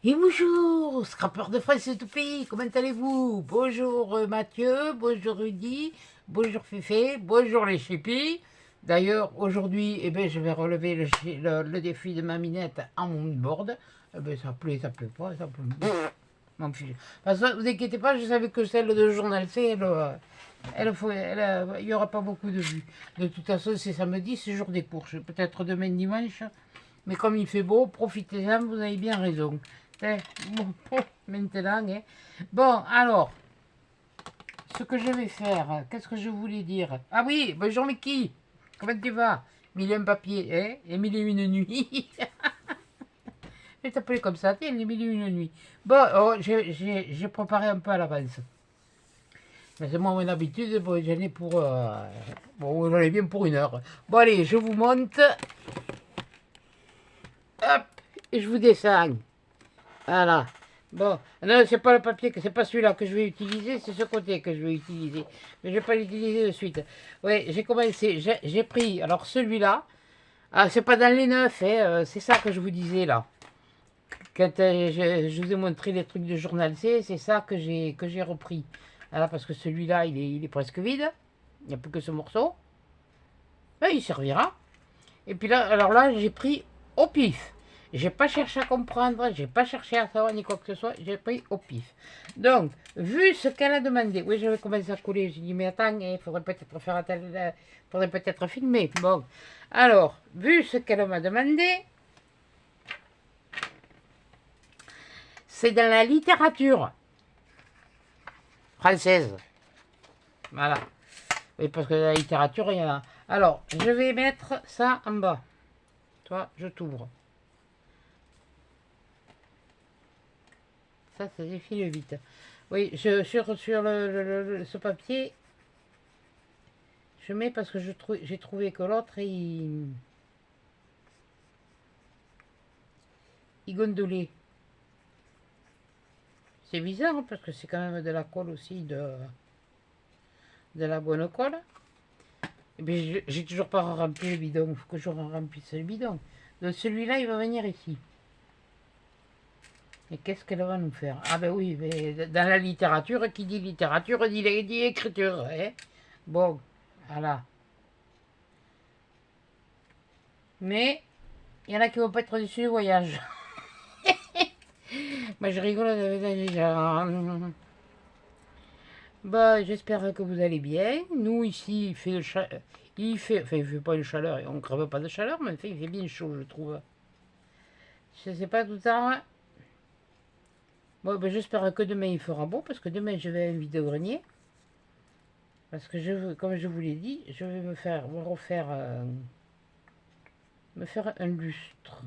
Et bonjour, scrapeur de France et tout pays, comment allez-vous? Bonjour Mathieu, bonjour Rudy, bonjour Féfé, bonjour les chippies. D'ailleurs, aujourd'hui, je vais relever le défi de ma minette en board. Ça plaît pas, ça plaît. M'en fiche. Parce que vous inquiétez pas, je savais que celle de Journal C, il n'y aura pas beaucoup de vues. De toute façon, c'est samedi, c'est jour des courses. Peut-être demain dimanche. Mais comme il fait beau, profitez-en, vous avez bien raison. Maintenant, hein. Bon, alors, ce que je vais faire, qu'est-ce que je voulais dire? Ah oui, bonjour Mickey, comment tu vas? Mille et un papier, hein? Et mille et une nuits. Je vais t'appeler comme ça, tiens, les mille et une nuits. Bon, oh, j'ai préparé un peu à l'avance. Mais c'est moi mon habitude, bon, j'en ai pour... bon, j'en ai bien pour 1 heure. Bon, allez, je vous monte. Hop, et je vous descends. Voilà. Bon, non, c'est pas le papier, c'est pas celui-là que je vais utiliser, c'est ce côté que je vais utiliser. Mais je vais pas l'utiliser de suite. Oui, j'ai commencé, j'ai pris, alors celui-là, ah, c'est pas dans les neufs, hein, c'est ça que je vous disais là. Quand je vous ai montré les trucs de journal C, c'est ça que j'ai repris. Voilà, parce que celui-là, il est presque vide. Il n'y a plus que ce morceau. Ben, il servira. Et puis là, alors là, j'ai pris au pif. J'ai pas cherché à comprendre, j'ai pas cherché à savoir ni quoi que ce soit, j'ai pris au pif. Donc, vu ce qu'elle a demandé, oui, j'avais commencé à coller, j'ai dit, mais attends, il faudrait peut-être faire faudrait peut-être filmer. Bon, alors, vu ce qu'elle m'a demandé, c'est dans la littérature française. Voilà. Oui, parce que la littérature, il y en a. Alors, je vais mettre ça en bas. Toi, je t'ouvre. Ça défile vite. Oui, sur ce papier, je mets parce que j'ai trouvé que l'autre, il gondolait. C'est bizarre, hein, parce que c'est quand même de la colle aussi, de la bonne colle. Et puis, j'ai toujours pas rempli le bidon. Il faut que je remplisse le bidon. Donc celui-là, il va venir ici. Et qu'est-ce qu'elle va nous faire? Ah ben oui, mais dans la littérature, qui dit littérature, dit écriture. Hein. Bon, voilà. Mais, il y en a qui vont pas être dessus du voyage. Moi, je rigole avec les gens. Bah, j'espère que vous allez bien. Nous, ici, il fait enfin, il fait pas une chaleur, on ne crève pas de chaleur, mais il fait bien chaud, je trouve. Je sais pas tout ça. Bon, ben, j'espère que demain il fera beau, parce que demain je vais à un vide-grenier. Parce que comme je vous l'ai dit, je vais me faire un lustre.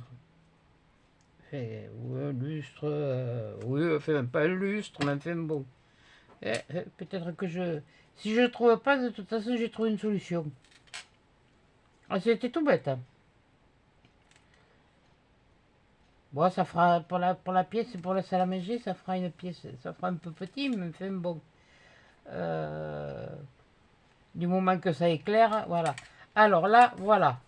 Ou un lustre, oui, enfin, pas un lustre, mais enfin bon. Peut-être que si je ne trouve pas, de toute façon, j'ai trouvé une solution. Ah, c'était tout bête. Hein. Bon, ça fera pour la pièce, pour la salle à manger, ça fera une pièce, ça fera un peu petit, mais enfin bon. Euh, du moment que ça éclaire, voilà. Alors là, voilà.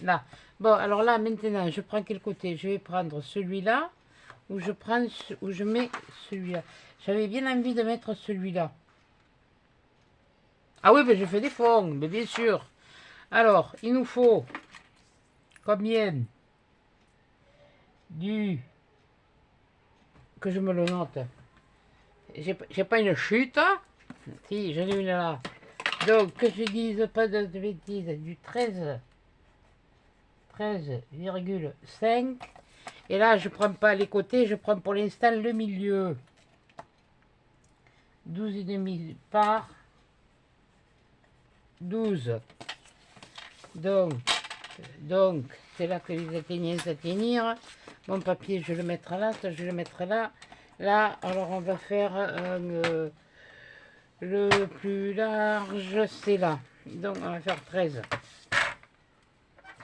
Là. Bon, alors là, maintenant, je prends quel côté? Je vais prendre celui-là, ou je mets celui-là. J'avais bien envie de mettre celui-là. Ah oui, mais je fais des fonds, mais bien sûr. Alors, il nous faut combien du... que je me le note. J'ai pas une chute. Si, j'en ai une là. Donc, que je dise pas de bêtises, du 13,5. Et là, je prends pas les côtés, je prends pour l'instant le milieu. 12,5 par 12. Donc, c'est là que les atténiens s'atteignirent. Mon papier, je le mettrai là, ça, je le mettrai là. Là, alors on va faire le plus large, c'est là. Donc, on va faire 13.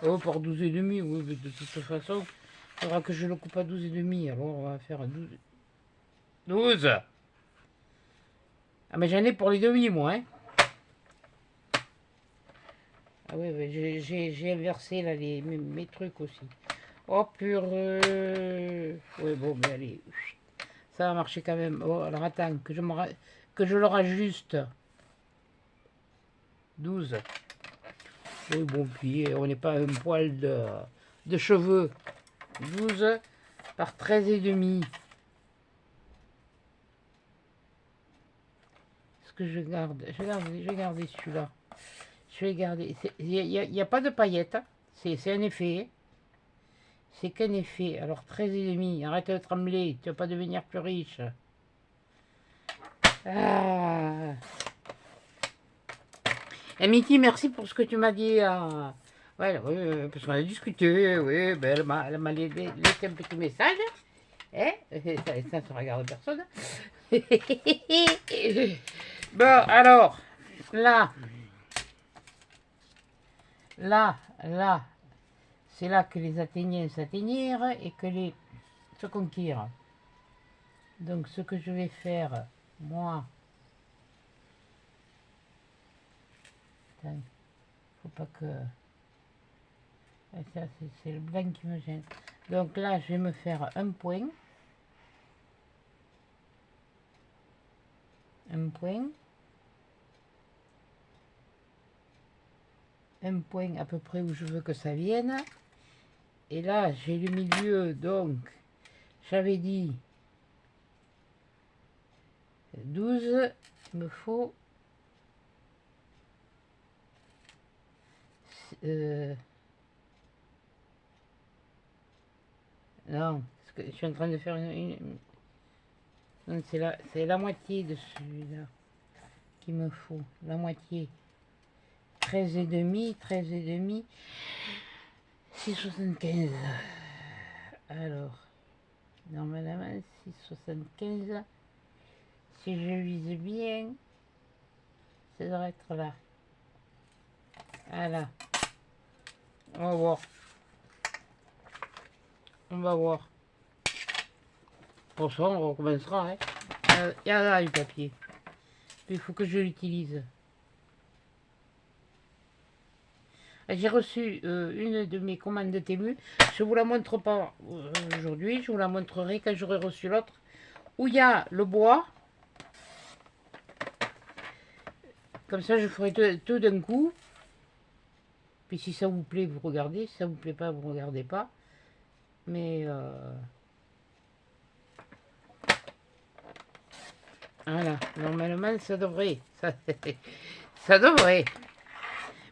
Oh, par 12,5, oui, mais de toute façon, il faudra que je le coupe à 12,5. Alors, on va faire 12. 12. Ah, mais j'en ai pour les demi, moi, hein. Ah oui, j'ai inversé là mes trucs aussi. Oh purée. Oui, mais bon, mais allez, ça va marcher quand même. Oh, alors attends, que je le rajuste. 12. Oui, bon, puis on n'est pas un poil de cheveux. 12 par 13 et demi. Est-ce que je garde? Je vais garder celui-là. Je vais garder. Il n'y a pas de paillettes. Hein. C'est un effet. C'est qu'un effet. Alors 13 et demi. Arrête de trembler. Tu vas pas devenir plus riche. Ah. Et Mickey, merci pour ce que tu m'as dit. Ouais, oui, parce qu'on a discuté. Oui, ben, elle m'a laissé un petit message. Hein? Ça ne regarde personne. Bon, alors, là, c'est là que les Athéniens s'atteignirent et que les se conquirent. Donc, ce que je vais faire, moi, attends, faut pas que... Ça, c'est le blanc qui me gêne. Donc là, je vais me faire un point. Un point. Un point à peu près où je veux que ça vienne. Et là, j'ai le milieu, donc, j'avais dit 12, il me faut... non, parce que je suis en train de faire non, c'est la moitié de celui-là qu'il me faut, la moitié. 13 et demi, 13 et demi, 6,75. Alors, normalement, 6,75. Si je vise bien, ça devrait être là. Voilà. On va voir. On va voir. Pour ça, on recommencera. Hein. Il y a là du papier. Il faut que je l'utilise. J'ai reçu une de mes commandes de Temu. Je ne vous la montre pas aujourd'hui. Je vous la montrerai quand j'aurai reçu l'autre. Où il y a le bois. Comme ça, je ferai tout d'un coup. Puis si ça vous plaît, vous regardez. Si ça vous plaît pas, vous ne regardez pas. Mais... voilà. Normalement, ça devrait. Ça devrait.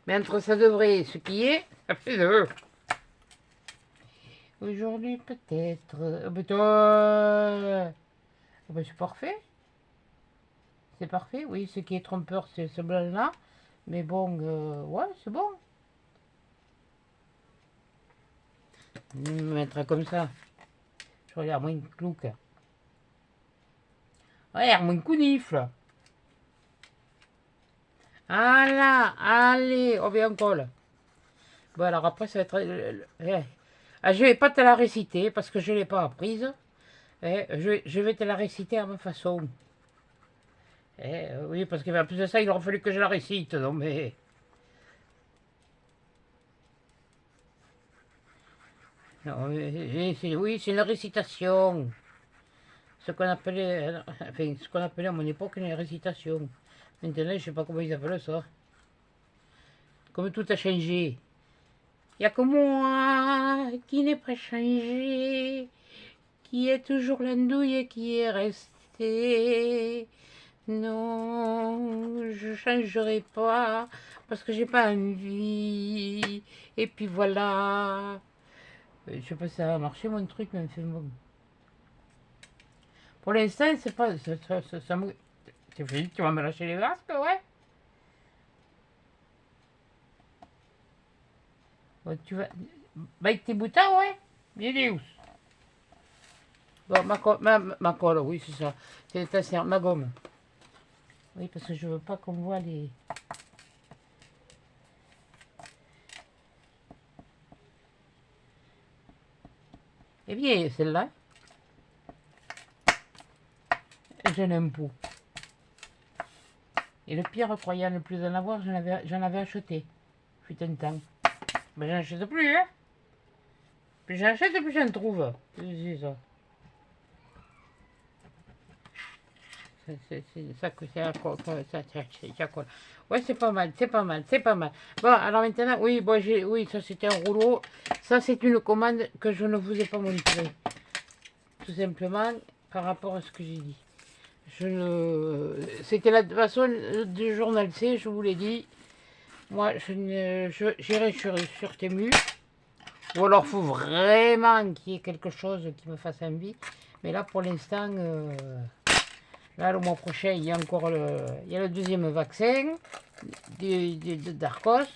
Mais entre ça devrait et ce qui est, ça fait deux. Aujourd'hui, peut-être... c'est parfait. C'est parfait, oui. Ce qui est trompeur, c'est ce blanc-là. Mais bon, ouais, c'est bon. Je vais me mettre comme ça. Je regarde moins clouc. Regarde moins counifle. Voilà, allez, on vient encore là. Bon, alors après, ça va être... je vais pas te la réciter parce que je ne l'ai pas apprise. Je vais te la réciter à ma façon. Oui, parce qu'en plus de ça, il aurait fallu que je la récite. Non, mais... non, oui, c'est une récitation. Ce qu'on appelait... Enfin, ce qu'on appelait à mon époque une récitation. Maintenant, je ne sais pas comment ils appellent ça. Comme tout a changé. Il n'y a que moi qui n'ai pas changé, qui est toujours l'andouille qui est restée. Non, je changerai pas parce que j'ai pas envie. Et puis voilà. Je sais pas si ça va marcher mon truc, mais c'est bon. Pour l'instant, c'est pas... Ça me... Tu vas me lâcher les vasques, ouais? Bon, tu vas... Avec tes boutons, ouais? Il est où? Bon, ma colle, oui, c'est ça. C'est ma gomme. Oui, parce que je veux pas qu'on voit les... Eh bien, celle-là, je n'aime pas. Et le pire, croyant ne plus en avoir, j'en avais acheté. Fut un temps. Mais j'en achète plus, hein. Plus j'en achète, plus j'en trouve. C'est ça. c'est ça que c'est ça colle. Ouais, c'est pas mal, c'est pas mal, c'est pas mal. Bon, alors maintenant, oui, bon, oui, ça c'était un rouleau. Ça, c'est une commande que je ne vous ai pas montrée. Tout simplement par rapport à ce que j'ai dit. C'était la façon du journal C, je vous l'ai dit. Moi, j'irai sur Temu. Ou alors, il faut vraiment qu'il y ait quelque chose qui me fasse envie. Mais là, pour l'instant, là, le mois prochain, il y a encore il y a le deuxième vaccin d'Arcos.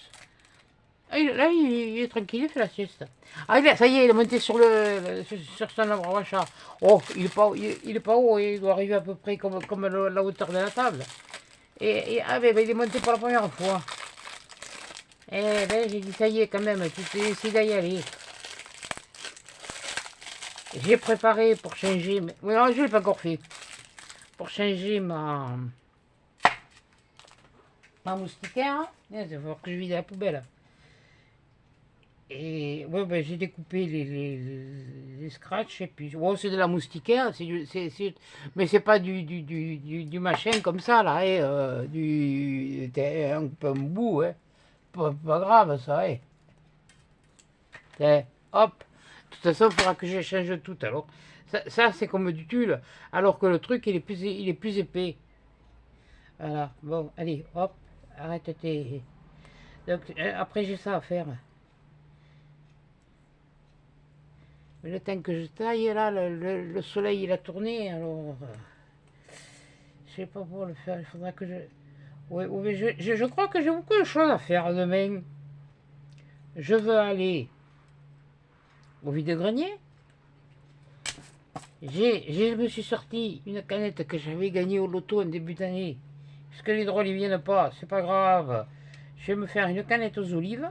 Là, il est tranquille, il fait la sieste. Ah, ça y est, il est monté sur son arbre à chat. Oh, il est pas haut, il doit arriver à peu près comme la hauteur de la table. Ah, ben, il est monté pour la première fois. Eh ben, j'ai dit, ça y est, quand même, tu t'es décidé d'y aller. J'ai préparé pour changer, mais non, je ne l'ai pas encore fait. Pour changer ma moustiquaire, il va falloir que je vide la poubelle. Et ouais, ben, j'ai découpé les scratchs et puis oh, c'est de la moustiquaire, mais c'est pas du machin comme ça là, un peu un bout, hein. Pas grave ça, hein. Hop, de toute façon, il faudra que je change tout alors. Ça c'est comme du tulle, alors que le truc il est plus épais. Voilà, bon, allez, hop, arrête tes. Donc après j'ai ça à faire. Le temps que je taille, là, le soleil, il a tourné, alors... je sais pas pour le faire, il faudra que je... Oui, oui, je crois que j'ai beaucoup de choses à faire demain. Je veux aller au vide-grenier. Je me suis sorti une canette que j'avais gagnée au loto en début d'année. Puisque les drôles, ils viennent pas, c'est pas grave. Je vais me faire une canette aux olives.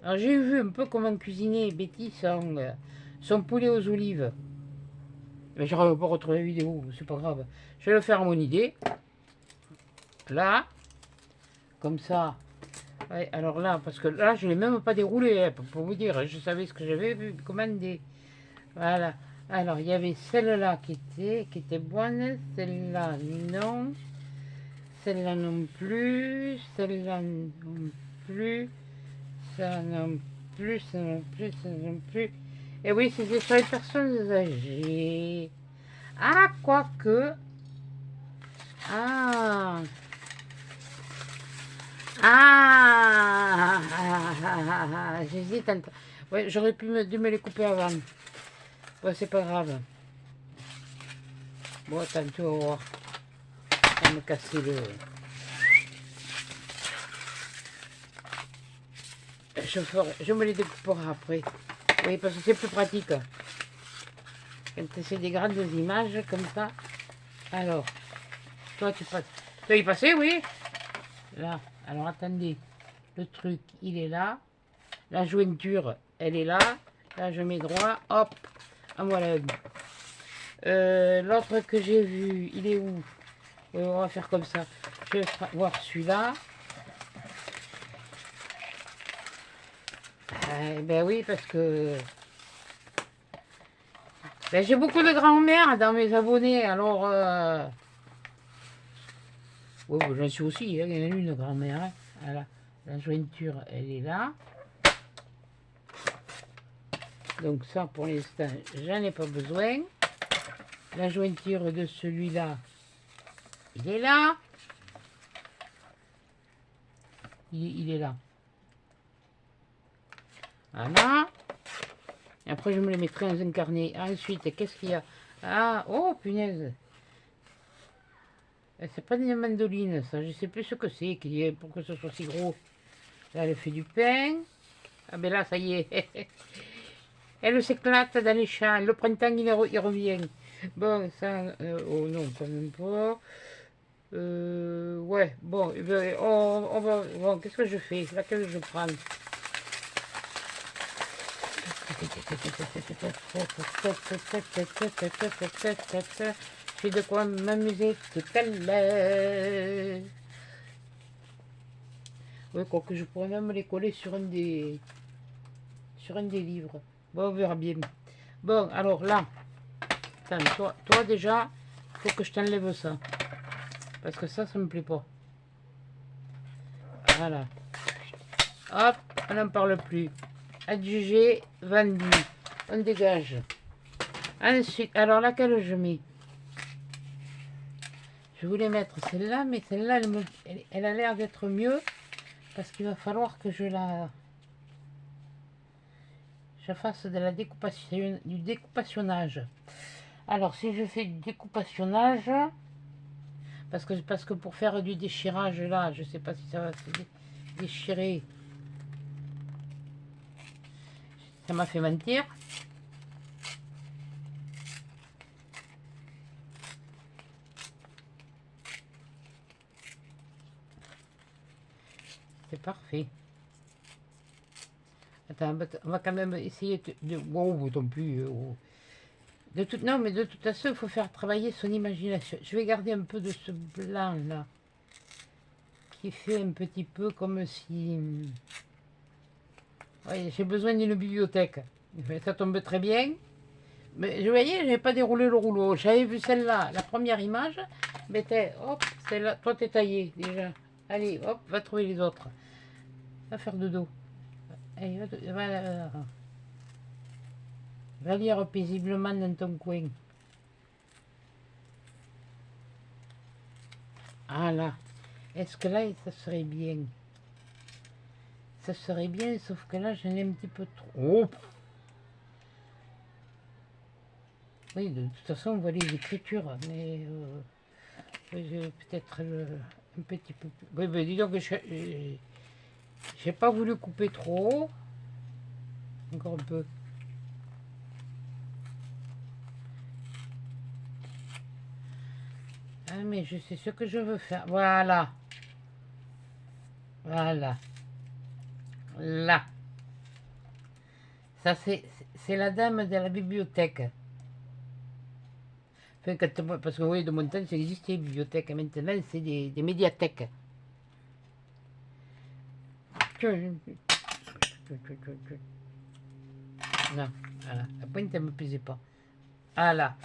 Alors j'ai vu un peu comment cuisiner Betty son poulet aux olives. Mais je n'arrive pas à retrouver la vidéo, c'est pas grave. Je vais le faire à mon idée. Là, comme ça. Ouais, alors là, parce que là, je ne l'ai même pas déroulé, hein, pour vous dire. Je savais ce que j'avais commandé. Voilà. Alors, il y avait celle-là qui était bonne. Celle-là, non. Celle-là non plus. Celle-là non plus. Ça non plus, ça non plus, ça non plus. Et oui, c'était sur les personnes âgées. Ah, quoique. Ah. J'hésite entre... Ouais, j'aurais dû me les couper avant. Ouais, c'est pas grave. Bon, attends, tu vas voir. Ça va me casser le... Je me les découperai après. Oui, parce que c'est plus pratique. Quand c'est des grandes images comme ça. Alors, toi, tu passes. Tu vas y passer, oui. Là, alors attendez. Le truc, il est là. La jointure, elle est là. Là, je mets droit. Hop. En voilà une. L'autre que j'ai vu, il est où? Oui, on va faire comme ça. Je vais voir celui-là. Ben oui, parce que ben, j'ai beaucoup de grand-mère dans mes abonnés, alors oui, ben, j'en suis aussi, hein, il y en a une grand-mère. Hein. Voilà. La jointure, elle est là. Donc ça, pour l'instant, j'en ai pas besoin. La jointure de celui-là, il est là. Il est là. Voilà. Et après, je me les mettrai dans un carnet. Ensuite, qu'est-ce qu'il y a? Ah, oh, punaise. C'est pas une mandoline, ça. Je sais plus ce que c'est pour que ce soit si gros. Là, elle fait du pain. Ah, ben là, ça y est. Elle s'éclate dans les champs. Le printemps, il revient. Bon, ça... oh non, quand même pas. Ouais, bon, ben, on va... Bon, qu'est-ce que je fais? Laquelle je prends? J'ai de quoi m'amuser tout à l'heure. Oui, quoique je pourrais même les coller sur un des livres. Bon, on verra bien. Bon, alors là, Attends, toi déjà, faut que je t'enlève ça. Parce que ça me plaît pas. Voilà. Hop, on n'en parle plus. Adjugé, vendu. On dégage. Ensuite, alors laquelle je mets? Je voulais mettre celle-là, mais celle-là, elle a l'air d'être mieux. Parce qu'il va falloir que je fasse de la découpation, du découpationnage. Alors, si je fais du découpationnage, parce que pour faire du déchirage, là, je sais pas si ça va se déchirer. Ça m'a fait mentir. C'est parfait. Attends, on va quand même essayer de... Wow, tant pis. Non, mais de toute façon, il faut faire travailler son imagination. Je vais garder un peu de ce blanc là, qui fait un petit peu comme si... Ouais, j'ai besoin d'une bibliothèque. Ça tombe très bien. Mais je voyais, je n'avais pas déroulé le rouleau. J'avais vu celle-là, la première image. Mais hop, celle-là, toi t'es taillé déjà. Allez, hop, va trouver les autres. Va faire de dos. Allez, va lire paisiblement dans ton coin. Ah là. Est-ce que là, ça serait bien? Ça serait bien, sauf que là, j'en ai un petit peu trop. Oh. Oui, de toute façon, on voit les écritures, mais peut-être un petit peu plus. Oui, mais dis donc que j'ai pas voulu couper trop. Encore un peu. Ah, mais je sais ce que je veux faire. Voilà. Voilà. Là. Ça, c'est la dame de la bibliothèque. Enfin, parce que oui, de mon temps, ça existait, les bibliothèques. Maintenant, c'est des médiathèques. Non, voilà. La pointe, elle me plaisait pas. Ah là.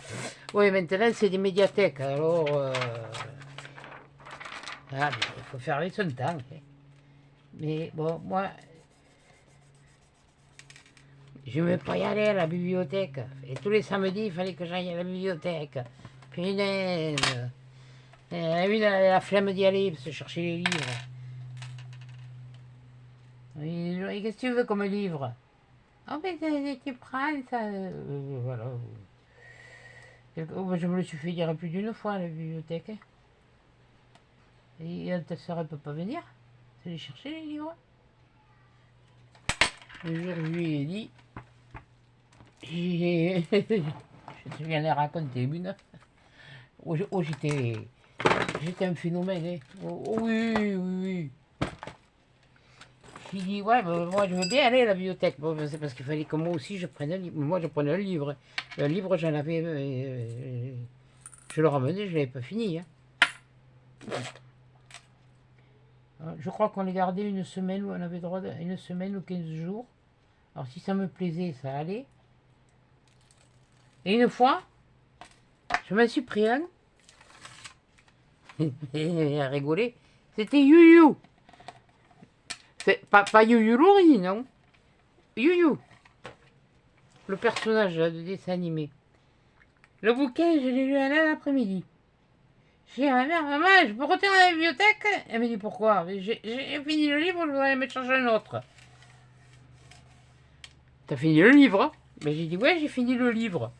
Oui, maintenant, c'est des médiathèques. Alors, il faut faire avec son temps. Mais bon, moi, je ne veux pas y aller à la bibliothèque. Et tous les samedis, il fallait que j'aille à la bibliothèque. Punaise. Elle a eu la flemme d'y aller, parce que chercher les livres. Et qu'est-ce que tu veux comme livre? Oh, mais tu prends ça. Voilà. Oh, je me le suis fait dire plus d'une fois à la bibliothèque. Et ta soeur, elle peut pas venir. C'est aller chercher les livres. Le jour, je lui ai dit. Je te viens de raconter une. Oh, j'étais un phénomène. Hein. Oh, oui, oui, oui. J'ai dit, ouais, bah, moi je veux bien aller à la bibliothèque. Bon, c'est parce qu'il fallait que moi aussi je prenne un livre. Moi je prenais un livre. Un livre, j'en avais. Je le ramenais, je l'avais pas fini. Hein. Je crois qu'on les gardait une semaine, où on avait droit à une semaine ou 15 jours. Alors si ça me plaisait, ça allait. Et une fois, je m'en suis pris un. Et à rigoler. C'était You. C'est pas You Laurie, non. You. Le personnage de dessin animé. Le bouquin, je l'ai lu un après-midi. J'ai dit à ma mère, maman, je peux retourner à la bibliothèque? Elle me dit pourquoi? J'ai fini le livre, je voudrais me changer un autre. T'as fini le livre? Mais j'ai dit, ouais, j'ai fini le livre.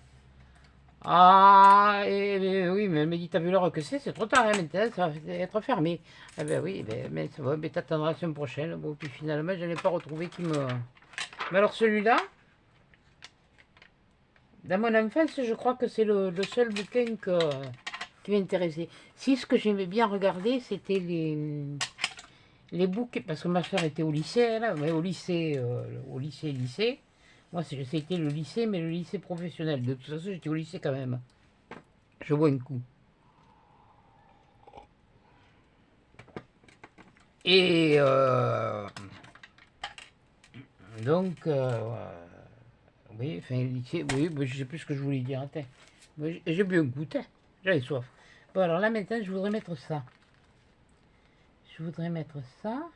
Ah, oui, mais elle me dit, t'as vu l'heure que c'est trop tard, hein, maintenant, ça va être fermé. Ah ben oui, mais ça va, mais t'attendras la semaine prochaine. Bon, puis finalement, je n'ai pas retrouvé qui me... Mais alors celui-là, dans mon enfance, je crois que c'est le seul bouquin qui m'intéressait. Si ce que j'aimais bien regarder, c'était les bouquins, parce que ma soeur était au lycée, là, mais au lycée. Moi, c'était le lycée, mais le lycée professionnel. De toute façon, j'étais au lycée quand même. Je bois un coup. Et donc, Oui, enfin, oui, bah, je sais plus ce que je voulais dire. Attends. J'ai bu un goûter. J'avais soif. Bon, alors là, maintenant, je voudrais mettre ça. Je voudrais mettre ça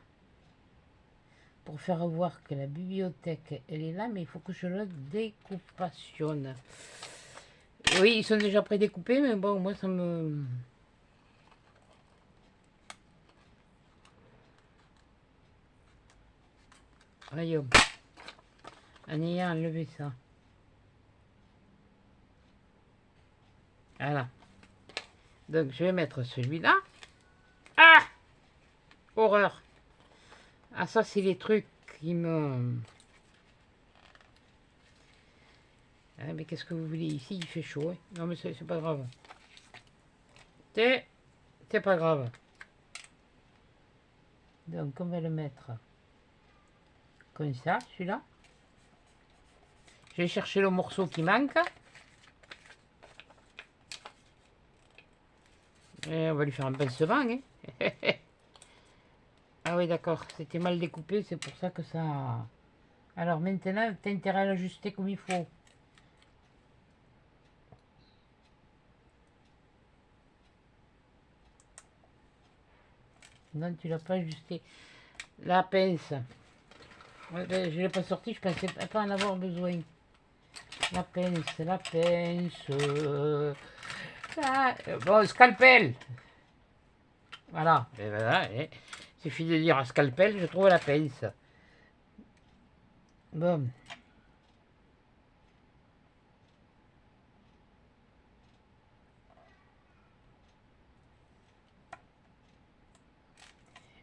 pour faire voir que la bibliothèque, elle est là, mais il faut que je le découpationne. Oui, ils sont déjà prédécoupés, mais bon, moi, ça me... Voyons. En ayant enlevé ça. Voilà. Donc, je vais mettre celui-là. Ah! Horreur. Ah, ça, c'est les trucs qui me... Ah, mais qu'est-ce que vous voulez ici? Il fait chaud. Hein. Non, mais c'est pas grave. C'est pas grave. Donc, on va le mettre comme ça, celui-là. Je vais chercher le morceau qui manque. Et on va lui faire un pincement. Hein. Ah oui, d'accord. C'était mal découpé, c'est pour ça que ça... Alors maintenant, tu as intérêt à l'ajuster comme il faut. Non, tu l'as pas ajusté. La pince. Ouais, ben, je ne l'ai pas sorti, je pensais pas en avoir besoin. La pince, la pince. Ah, bon, scalpel. Voilà. Et voilà. Il suffit de dire scalpel, je trouve la pince. Bon.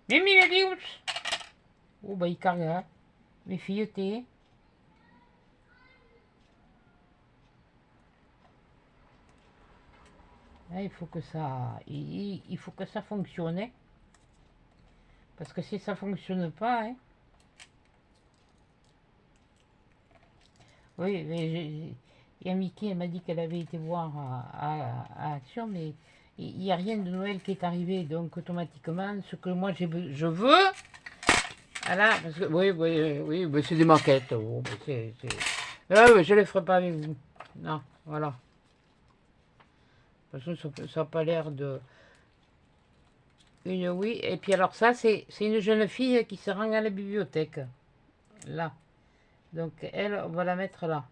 Mimi, il a dit oups. Oh, bah, il cargue, hein. Mes filles, là, il faut que ça, il faut que ça fonctionne. Hein. Parce que si ça fonctionne pas, hein, oui, mais Yamiki, elle m'a dit qu'elle avait été voir à Action, mais il n'y a rien de Noël qui est arrivé, donc automatiquement, ce que moi je veux, voilà, parce que, oui, mais c'est des maquettes, oh, mais je ne les ferai pas avec vous, non, voilà. De toute façon, ça n'a pas l'air de... Une oui, et puis alors ça, c'est une jeune fille qui se rend à la bibliothèque, là. Donc elle, on va la mettre là.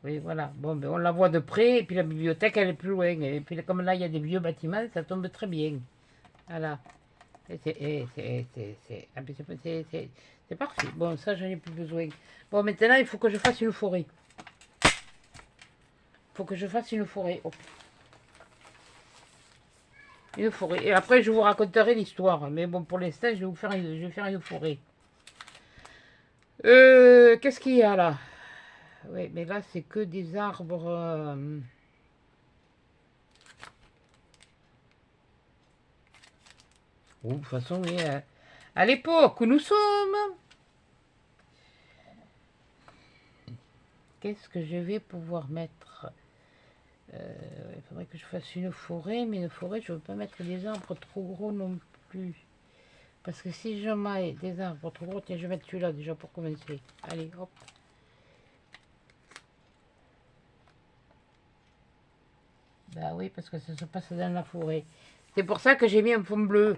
Oui, voilà. Bon, ben, on la voit de près, et puis la bibliothèque, elle est plus loin. Et puis comme là, il y a des vieux bâtiments, ça tombe très bien. Voilà. Ah, ben, c'est parfait. Bon, ça, j'en ai plus besoin. Bon, maintenant, il faut que je fasse une forêt. Il faut que je fasse une forêt. Oh. Une forêt. Et après, je vous raconterai l'histoire. Mais bon, pour l'instant, je vais faire une forêt. Qu'est-ce qu'il y a là? Oui, mais là, c'est que des arbres... Oh, de toute façon, oui, à l'époque où nous sommes, qu'est-ce que je vais pouvoir mettre? Il faudrait que je fasse une forêt, mais une forêt, je ne veux pas mettre des arbres trop gros non plus. Parce que si je mets des arbres trop gros, tiens, je vais mettre celui-là déjà pour commencer. Allez, hop. Bah oui, parce que ça se passe dans la forêt. C'est pour ça que j'ai mis un fond bleu.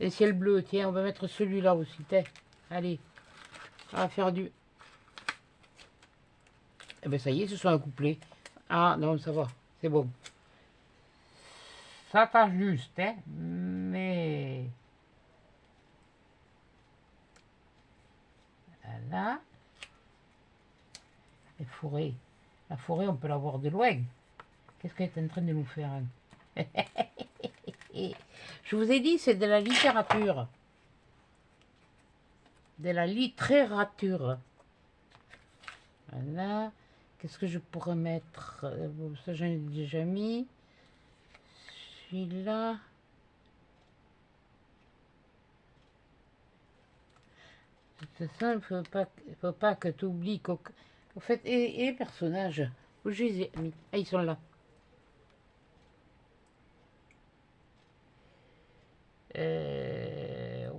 Un ciel bleu, tiens, on va mettre celui-là aussi, tiens. Allez, on va faire du... Eh ben ça y est, ce sont un couplet. Ah non, ça va, c'est bon. Ça t'ajuste, hein, mais... Voilà. Les forêts. La forêt, on peut la voir de loin. Qu'est-ce qu'elle est en train de nous faire hein? Je vous ai dit, c'est de la littérature. De la littérature. Voilà. Qu'est-ce que je pourrais mettre? Bon, ça, j'en ai déjà mis. Celui-là. C'est ça, il ne faut pas que tu oublies qu'au fait, et les personnages, où je les ai mis? Ah, ils sont là.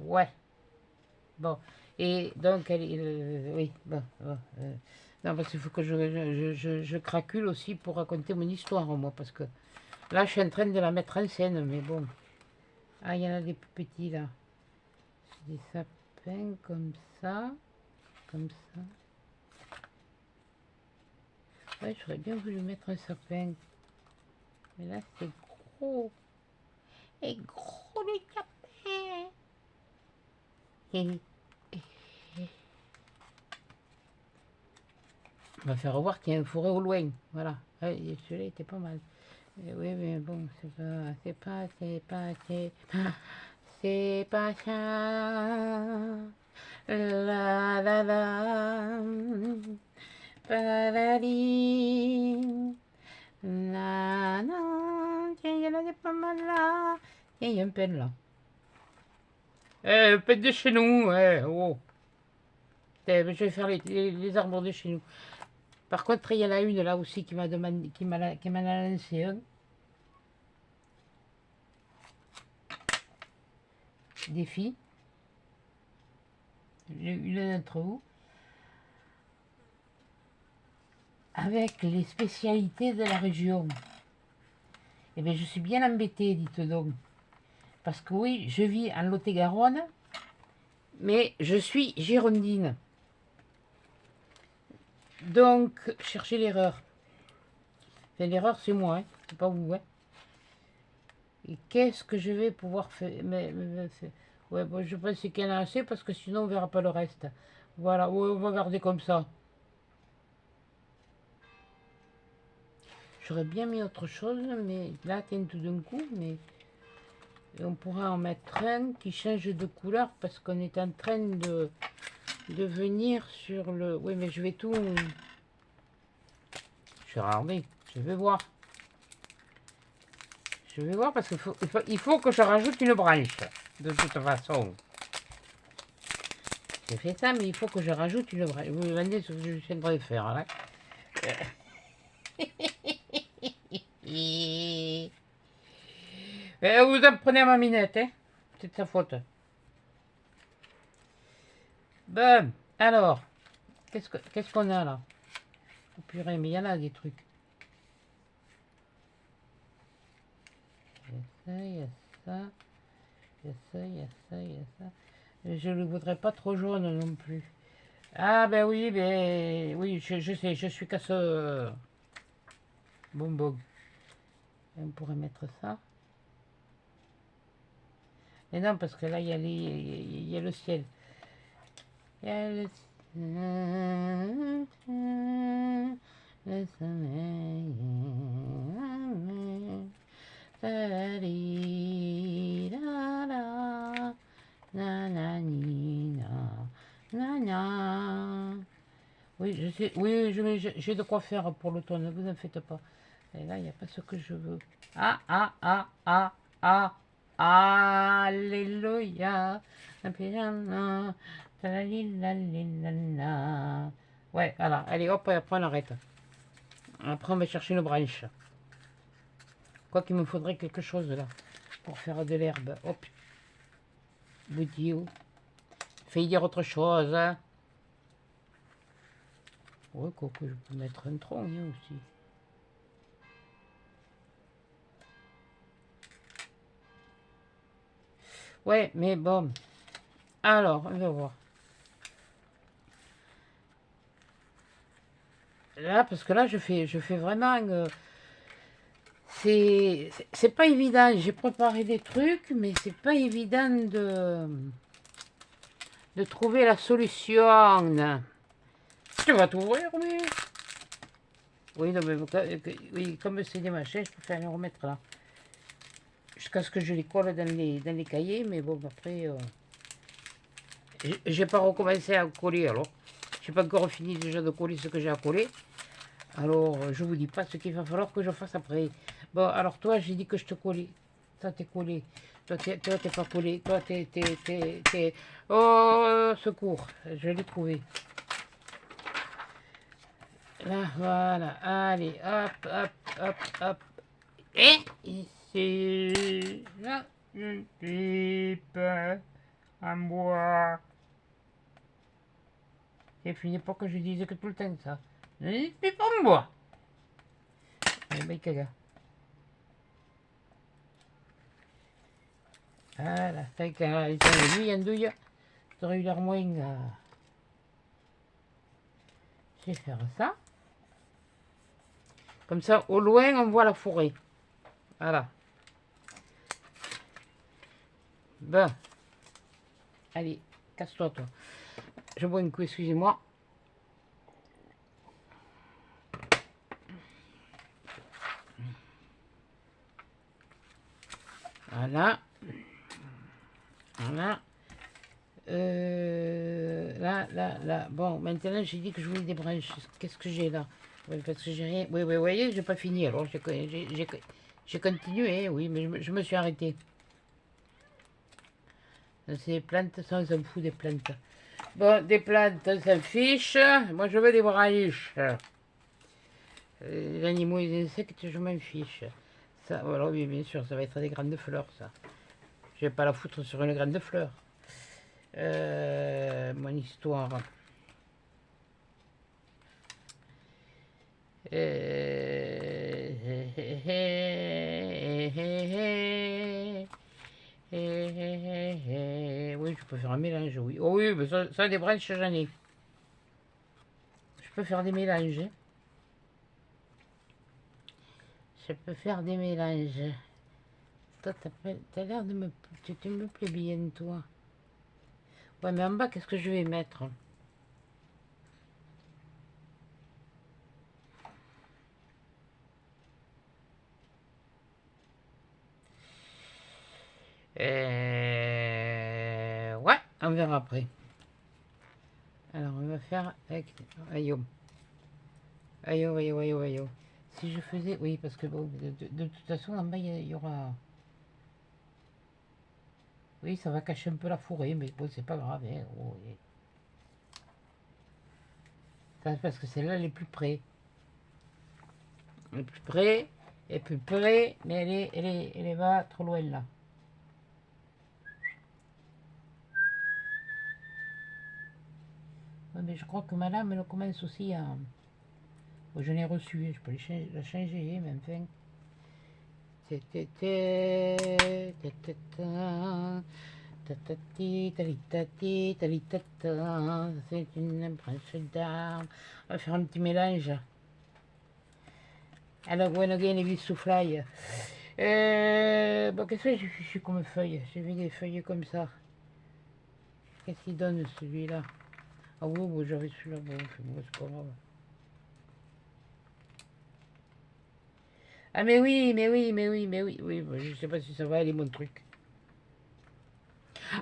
Ouais. Bon, et donc, oui, bon, bon, non, parce qu'il faut que je cracule aussi pour raconter mon histoire, moi, parce que là, je suis en train de la mettre en scène, mais bon. Ah, il y en a des plus petits, là. Des sapins comme ça, comme ça. Ouais, j'aurais bien voulu mettre un sapin. Mais là, c'est gros. Et gros, les sapins. Et on va faire voir qu'il y a une forêt au loin. Voilà. Ouais, celui-là était pas mal. Oui, mais bon, c'est pas ça. La la la. Palali. La la. Tiens, il y en a des pas mal là. Tiens, il y a un pelle là. Un pelle de chez nous, ouais, oh. Je vais faire les arbres de chez nous. Par contre, il y en a une là aussi qui m'a demandé, qui m'a lancé un défi. Une d'entre vous. Avec les spécialités de la région. Eh bien, je suis bien embêtée, dites donc. Parce que oui, je vis en Lot-et-Garonne, mais je suis girondine. Donc, cherchez l'erreur. Enfin, l'erreur, c'est moi, hein, c'est pas vous. Hein. Et qu'est-ce que je vais pouvoir faire ouais, bon, je pense qu'il y en a assez, parce que sinon, on verra pas le reste. Voilà, ouais, on va garder comme ça. J'aurais bien mis autre chose, mais là, tiens, tout d'un coup, mais... Et on pourra en mettre un qui change de couleur, parce qu'on est en train de venir sur le... Oui, mais je vais tout... Je vais regarder, je vais voir. Je vais voir parce qu'il faut que je rajoute une branche, de toute façon. J'ai fait ça, mais il faut que je rajoute une branche. Vous me demandez ce que je suis en train de faire, là. Vous en prenez à ma minette, hein. C'est de sa faute. Bon, alors, qu'est-ce qu'on a là? Oh, purée, mais il y en a des trucs. Il y a ça, il y a ça, il y a ça, il y a ça. Je ne le voudrais pas trop jaune non plus. Ah ben oui, oui, je sais, je suis casse bonbon. On pourrait mettre ça. Et non, parce que là, il y a le ciel. Il y a le ciel, le soleil, oui, je sais, oui, j'ai de quoi faire pour l'automne, ne vous en faites pas. Et là, il n'y a pas ce que je veux. Ah, ah, ah, ah, ah, alléluia. Ouais, voilà, allez, hop, et après on arrête. Après, on va chercher une branche. Quoi qu'il me faudrait quelque chose là, pour faire de l'herbe. Hop, le dieu. Fais dire autre chose. Hein. Ouais, quoi que je peux mettre un tronc hein, aussi. Ouais, mais bon. Alors, on va voir. Là, parce que là, je fais vraiment... c'est pas évident. J'ai préparé des trucs, mais c'est pas évident de trouver la solution. Tu vas t'ouvrir, oui. Oui, non, mais oui, comme c'est des machins, je préfère les remettre là. Jusqu'à ce que je les colle dans les cahiers, mais bon, après... j'ai pas recommencé à coller, alors. J'ai pas encore fini déjà de coller ce que j'ai à coller. Alors, je vous dis pas ce qu'il va falloir que je fasse après. Bon, alors toi, j'ai dit que je te collais. Toi, t'es collé. Toi, t'es pas collé. Toi, t'es... Oh, secours. Je l'ai trouvé. Là, voilà. Allez, hop, hop, hop, hop. Et ici, là, une pipe en bois. C'est fini pour que je dise que tout le temps ça. Ne dites plus pour moi. Mais caga. Voilà, c'est qu'à lui, andouille, t'aurais eu l'air moins. Je vais faire ça. Comme ça, au loin, on voit la forêt. Voilà. Bon. Allez, casse-toi, toi. Je bois un coup, excusez-moi. Voilà. Voilà. Là. Bon, maintenant, j'ai dit que je voulais des branches. Qu'est-ce que j'ai là? Oui, parce que j'ai rien. Oui, vous voyez, j'ai pas fini. Alors, j'ai continué, oui, mais je me suis arrêté. Ces plantes, ça, on s'en fout des plantes. Bon, des plantes, on s'en fiche. Moi, je veux des branches. Les animaux et les insectes, je m'en fiche. Ça, voilà, oui, bien sûr, ça va être des grandes fleurs, ça. Je vais pas la foutre sur une grande fleur. Mon histoire. Oui, je peux faire un mélange, oui. Oh oui, mais ça des branches, j'en ai. Je peux faire des mélanges. Je peux faire des mélanges. Toi, t'as l'air de me... Tu me plais bien, toi. Ouais, mais en bas, qu'est-ce que je vais mettre? Ouais, on verra après. Alors, on va faire avec... Aïe, aïe. Si je faisais... Oui, parce que bon, de toute façon, en bas, il y aura... Oui, ça va cacher un peu la forêt, mais bon, c'est pas grave. Hein. Oh, oui. Ça, parce que c'est là les plus près. Les plus près, et plus près, mais elle est pas trop loin là. Ouais, mais je crois que ma lame, elle commence aussi à... Bon, je l'ai reçue, je peux la changer, mais enfin... C'est une branche d'arbre. On va faire un petit mélange. Alors, bueno, again, et soufflaille. Bon, qu'est-ce que j'ai fichu comme feuille? J'ai vu des feuilles comme ça. Qu'est-ce qu'il donne celui-là? Ah oui, bon, j'avais celui-là, bon, c'est pas grave. Ah mais oui, oui, bon, je sais pas si ça va aller mon truc.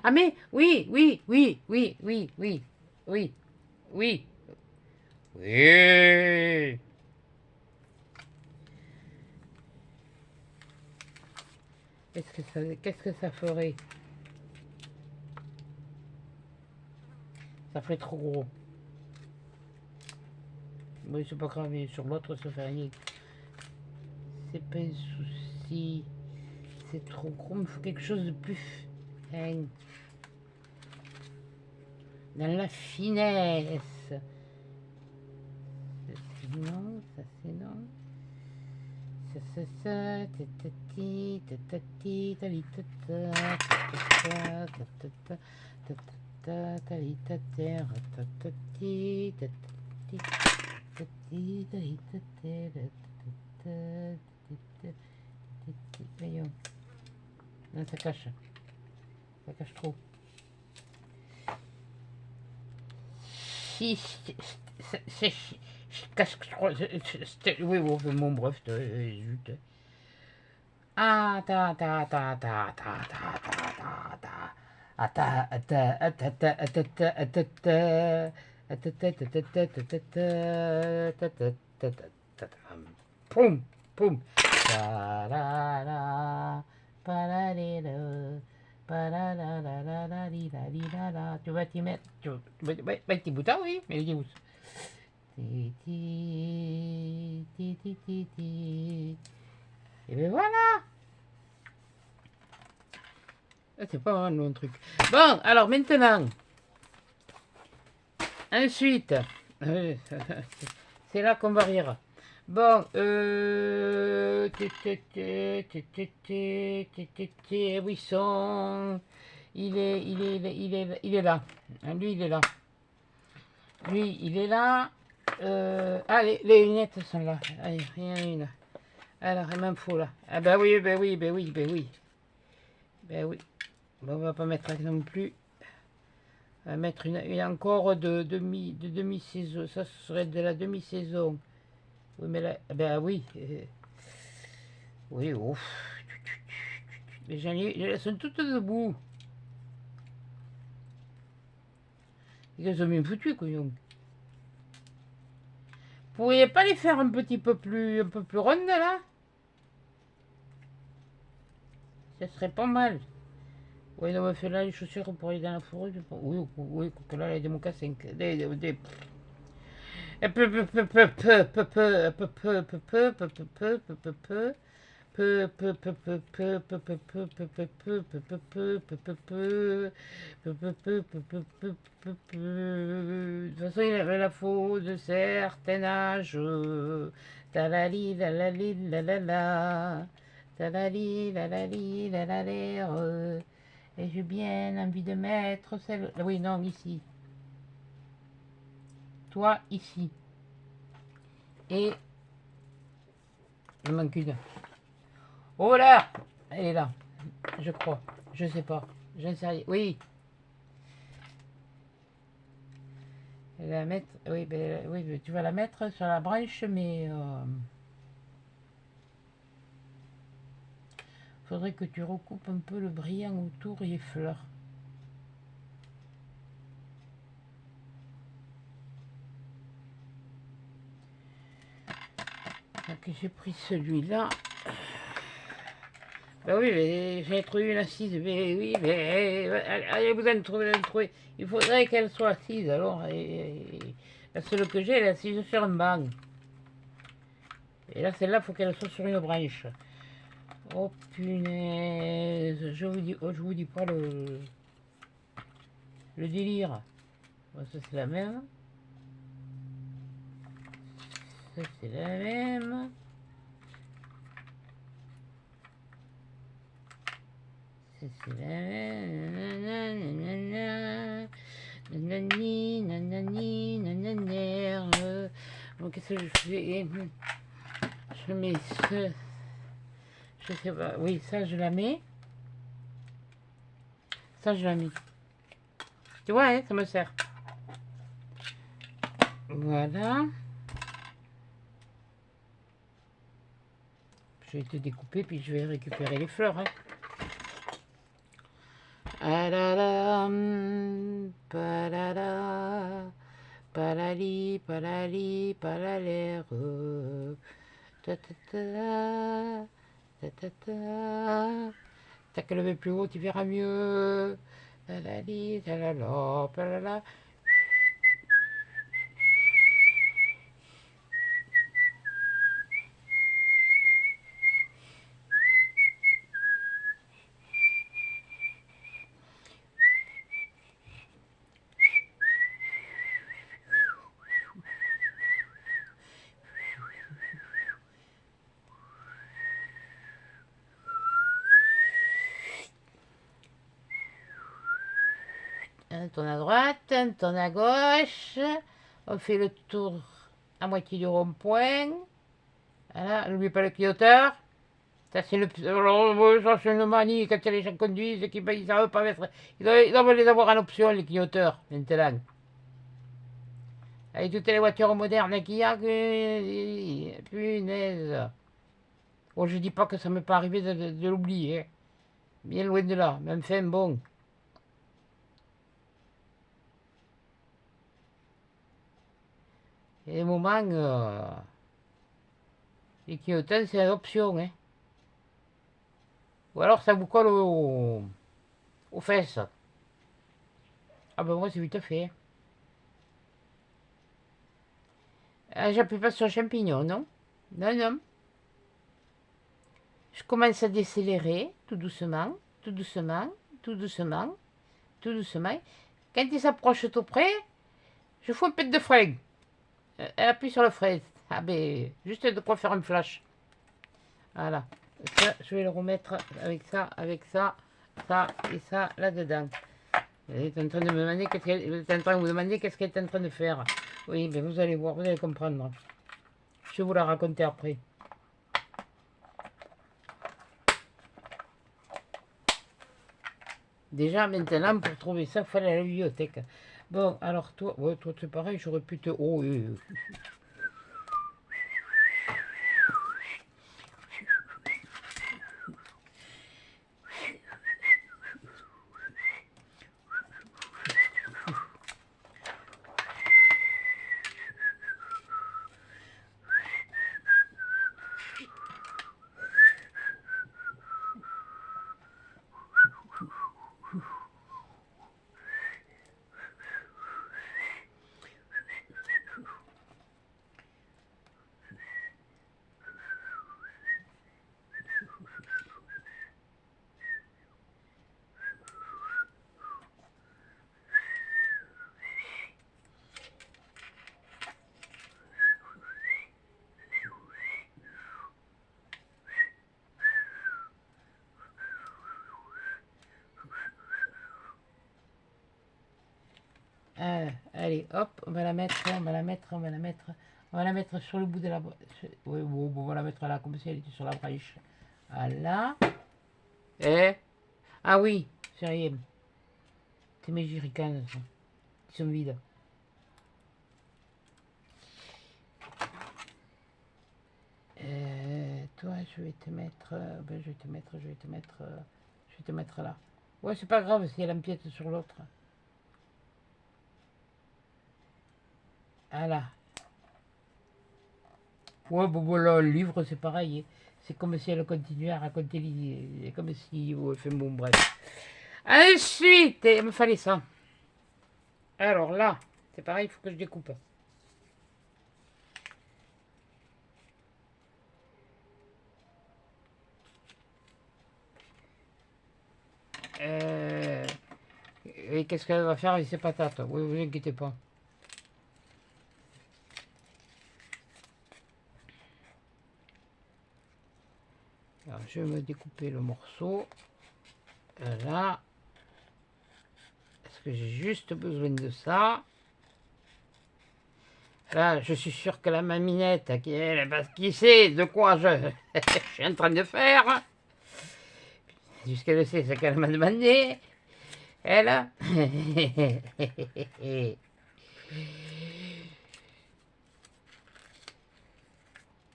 Ah mais oui. Oui. Qu'est-ce que ça ferait? Ça ferait trop gros. Oui, c'est pas grave, mais sur l'autre, ça fait rien. C'est pas un souci. C'est trop gros, il me faut quelque chose de plus fin. Dans la finesse. Non, ça c'est non. Ça, tatati, tatati, talitata, tatata, tatata, talitate, ratatati, tatati, tatati, talitate, ratatata, voyons. Non, ça cache trop. Si, c'est cache trop. Oui, bon, bref, zut. Ah, Poum, poum. Tu vas t'y mettre. Petit bouton, oui, mais il est où? Et ben voilà. C'est pas un long truc. Bon, alors maintenant. Ensuite, c'est là qu'on va rire. Bon, Buisson, il est là. Lui, il est là. Lui, il est là. Ah, les lunettes sont là. Allez, il y en a une. Alors, il m'en faut là. Ah bah oui, bah oui, bah oui, bah oui. Ben oui. Bon, on va pas mettre non plus. On va mettre une encore de demi-saison. Ça, ce serait de la demi-saison. Oui, mais là, ben oui. Oui, ouf. Les gens, elles sont toutes debout. Elles sont bien foutues, quoi. Vous pourriez pas les faire un peu plus rondes, là? Ça serait pas mal. Oui, non, mais fait là, les chaussures pour aller dans la forêt. Oui, oui, que là, les mocassins. Des... De toute façon, il avait la faute de certain âge. Talali, lalali, lalala. Talali, lalali, lalalère. Et j'ai bien envie de mettre celle. Oui, non, ici. Toi, ici. Et. Il manque une. Oh là! Elle est là. Je crois. Je sais pas. Je ne sais rien. Oui. Elle va mettre. Oui, ben, oui, tu vas la mettre sur la branche, mais. Faudrait que tu recoupes un peu le brillant autour et les fleurs. Donc j'ai pris celui-là. Ben oui, mais j'ai trouvé une assise. Mais oui, mais allez, vous en trouver. Il faudrait qu'elle soit assise. Alors, la seule que j'ai, elle est assise sur un banc. Et là, celle-là, il faut qu'elle soit sur une branche. Oh punaise, je vous dis pas le délire. Bon, ça c'est la même. Ça c'est la même. Ça c'est la même. Nanani, nanani, nanani. Bon, qu'est-ce que je fais? Je mets ce. Je sais pas. Oui, ça je la mets. Ça je la mets. Tu vois, hein, ça me sert. Voilà. Je vais te découper puis je vais récupérer les fleurs. Hein. Alalam, palala, palali, palali, palalère. Ta ta ta, ta ta ta. T'as qu'à lever plus haut, tu verras mieux. Palali, talala, palala. Un tourne à droite, un tourne à gauche. On fait le tour à moitié du rond-point. Voilà, n'oublie pas le clignoteur. Ça, c'est une manie quand les gens conduisent et qu'ils ne savent pas mettre. Ils doivent les avoir en option, les clignoteurs, maintenant. Avec toutes les voitures modernes qu'il y a, punaise. Bon, je dis pas que ça m'est pas arrivé de l'oublier. Hein. Bien loin de là. Mais enfin, bon. Il y a des moments, les clignotants, c'est une option. Hein. Ou alors ça vous colle aux fesses. Ah ben moi c'est vite fait. Ah, j'appuie pas sur champignon, non? Non, non. Je commence à décélérer tout doucement, tout doucement, tout doucement, tout doucement. Quand il s'approche tout près, Je fous un peu de frein. Elle appuie sur le frein. Ah ben, juste de quoi faire un flash. Voilà. Ça, je vais le remettre avec ça, ça et ça là-dedans. Vous êtes en train de me demander qu'est-ce qu'elle vous êtes en train de vous demander qu'est-ce qu'elle est en train de faire. Oui, mais vous allez voir, vous allez comprendre. Je vais vous la raconter après. Déjà, maintenant, pour trouver ça, il fallait aller à la bibliothèque. Bon, alors toi, ouais, toi c'est pareil, j'aurais pu te... Oh, oui. Allez, hop, on va la mettre, on va la mettre, on va la mettre, on va la mettre sur le bout de la... Oui, bon, on va la mettre là, comme si elle était sur la branche. Voilà. Eh? Ah oui, c'est rien. C'est mes jerrycans, ça. Ils sont vides. Toi, je vais te mettre... ben, je vais te mettre là. Ouais, c'est pas grave si elle empiète sur l'autre. Voilà. Ouais, bon, voilà, le livre, c'est pareil. C'est comme si elle continuait à raconter l'idée. Comme si... Ouais, enfin, bon, bref. Ensuite, il me fallait ça. Alors là, c'est pareil, il faut que je découpe. Et qu'est-ce qu'elle va faire avec ses patates? Oui, vous inquiétez pas. Alors, je vais me découper le morceau. Là. Parce que j'ai juste besoin de ça. Là, je suis sûr que la maminette, qui sait de quoi je suis en train de faire, puisqu'elle sait ce qu'elle m'a demandé, elle...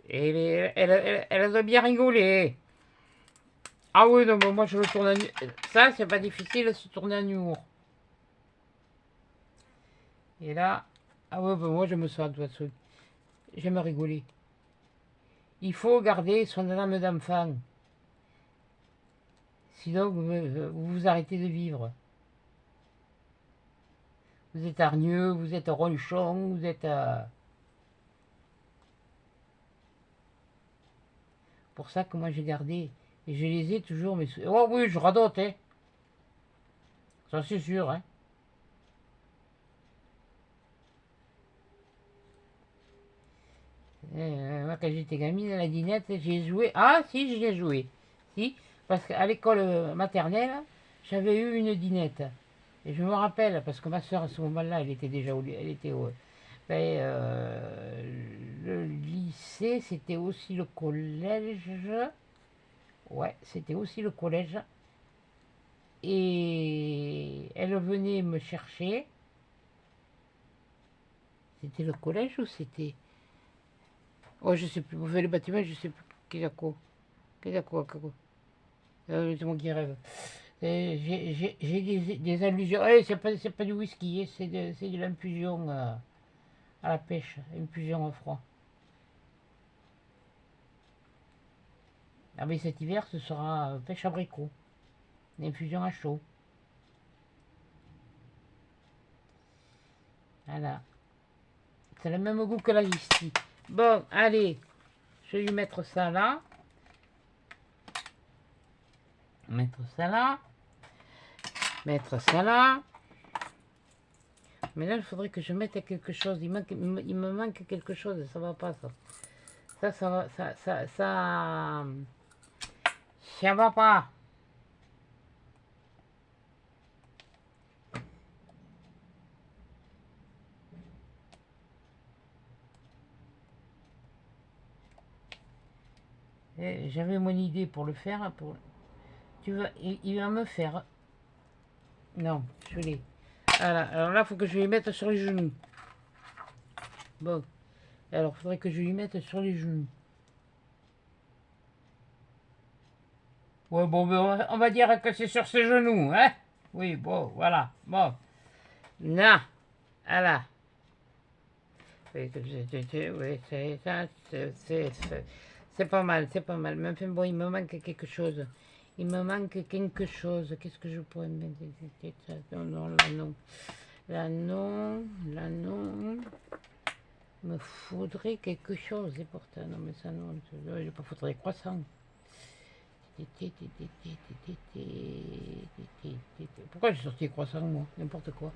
elle doit bien rigoler. Ah oui, non, mais moi je le tourne en... Ça, c'est pas difficile de se tourner en humour. Et là... Ah ouais, ben moi je me sens de toute façon. J'aime rigoler. Il faut garder son âme d'enfant. Sinon, vous arrêtez de vivre. Vous êtes hargneux, vous êtes ronchon, vous êtes... Pour ça que moi j'ai gardé. Et je les ai toujours, mais... Oh oui, je radote, hein. Ça c'est sûr, hein. Moi, quand j'étais gamine, à la dinette, j'ai joué. Ah, si, j'y ai joué. Si, parce qu'à l'école maternelle, j'avais eu une dinette. Et je me rappelle, parce que ma soeur, à ce moment-là, elle était déjà elle était au. Ben, le lycée, c'était aussi le collège. Ouais, c'était aussi le collège. Et elle venait me chercher. C'était le collège ou c'était... Oh, je sais plus. Vous faites le bâtiment, je sais plus. Qu'est-ce quoi? Qu'est-ce quoi? C'est moi qui rêve. J'ai des allusions. C'est pas du whisky, hein, c'est de l'infusion à la pêche. Infusion au froid. Ah, mais cet hiver, ce sera pêche abricot. L'infusion à chaud. Voilà. C'est le même goût que la whisky. Bon, allez. Je vais lui mettre ça là. Mettre ça là. Mettre ça là. Mais là, il faudrait que je mette quelque chose. Il me manque quelque chose, ça va pas, ça. Ça va, ça va pas. J'avais mon idée pour le faire. Il va me faire. Non, je l'ai. Voilà, alors là, il faut que je lui mette sur les genoux. Bon, alors il faudrait que je lui mette sur les genoux. Ouais, bon, ben, on va dire que c'est sur ses genoux, hein? Oui, bon, voilà, bon. Non, voilà. Oui, c'est pas mal, c'est pas mal. Mais enfin, bon, il me manque quelque chose. Il me manque quelque chose. Qu'est-ce que je pourrais mettre? Non, non, là, non. Là, non. Là, non. Il me faudrait quelque chose, et pourtant, non, mais ça, non. Il me faudrait croissant. Pourquoi j'ai sorti croissant, moi? N'importe quoi.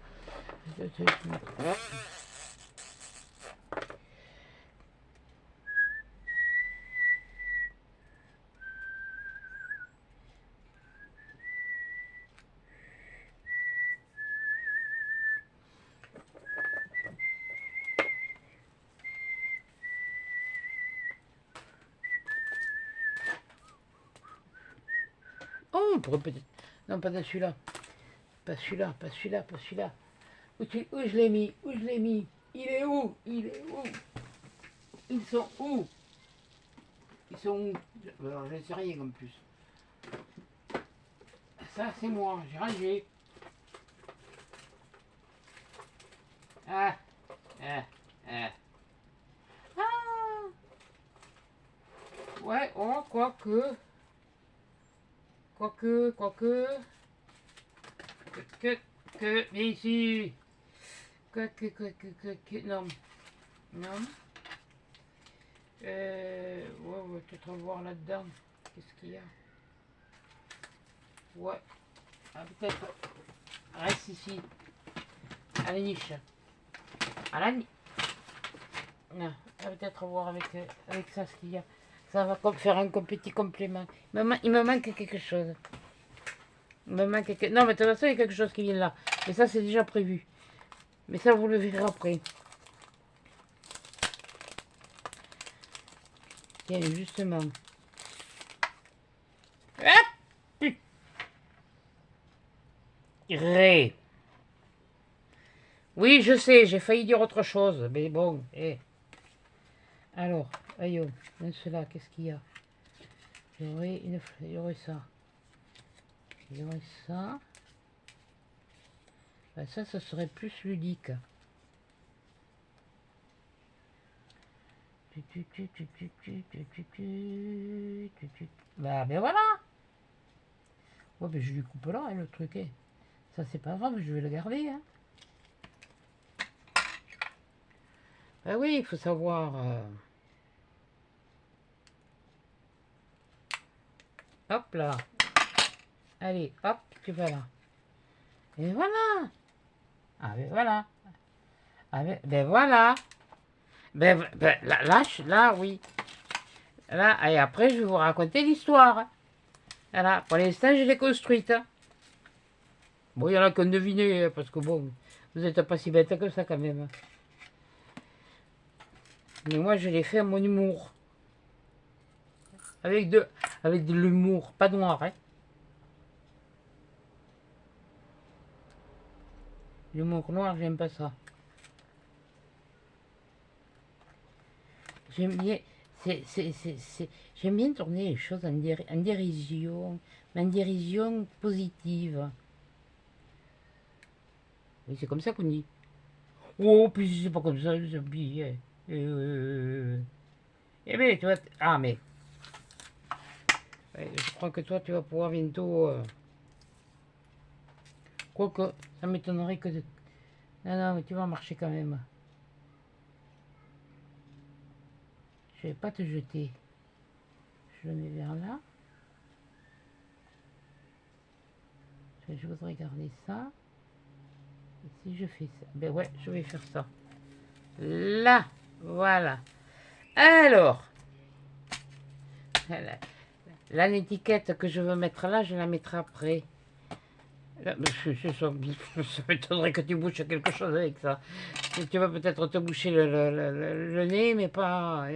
Oh, on pourrait peut-être... Non, pas de celui-là. Pas celui-là, pas celui-là, pas celui-là. Où je l'ai mis? Où je l'ai mis? Il est où? Il est où? Ils sont où? Ils sont où? Alors, je ne sais rien comme plus. Ça, c'est moi. J'ai rangé. Ah, ah, ah. Ah. Ouais, oh, quoique. Quoique. Mais ici. Non. Non. Ouais, on va peut-être voir là-dedans. Qu'est-ce qu'il y a? Ouais. Ah, peut-être. Reste ici. À la niche. À la niche. Non. On va peut-être voir avec ça ce qu'il y a. Ça va faire un petit complément. Il me manque quelque chose. Il me manque quelque... Non, mais de toute façon, il y a quelque chose qui vient là. Mais ça, c'est déjà prévu. Mais ça, vous le verrez après. Tiens, justement. Hop! Ré. Oui, je sais, j'ai failli dire autre chose. Mais bon, Alors, aïe, cela, qu'est-ce qu'il y a? Il y aurait ça. Il y aurait ça. Ben, ça serait plus ludique. Bah, ben voilà. Ouais, ben je lui coupe là, hein, le truc. Ça, c'est pas grave, je vais le garder. Hein. Ah oui, il faut savoir. Hop là. Allez, hop, tu vas là. Et voilà. Ah ben voilà. Ah ben voilà. Là, oui. Là, et après, je vais vous raconter l'histoire. Voilà, pour l'instant, je l'ai construite. Bon, il y en a qui ont deviné, parce que bon, vous n'êtes pas si bête que ça quand même. Mais moi, je l'ai fait à mon humour. Avec de l'humour, pas noir, hein. L'humour noir, j'aime pas ça. J'aime bien, j'aime bien tourner les choses en dérision, mais en dérision positive. Oui, c'est comme ça qu'on dit. Oh, puis c'est pas comme ça, j'ai oublié. Eh bien, tu vois, ah, mais ouais, je crois que toi, tu vas pouvoir bientôt. Quoique, ça m'étonnerait que. Non, non, mais tu vas marcher quand même. Je vais pas te jeter. Je le mets vers là. Je voudrais garder ça. Si je fais ça, ben ouais, je vais faire ça. Là, voilà. Alors, là, l'étiquette que je veux mettre là, je la mettrai après. Là, ça m'étonnerait que tu bouches quelque chose avec ça. Tu vas peut-être te boucher le nez, mais pas...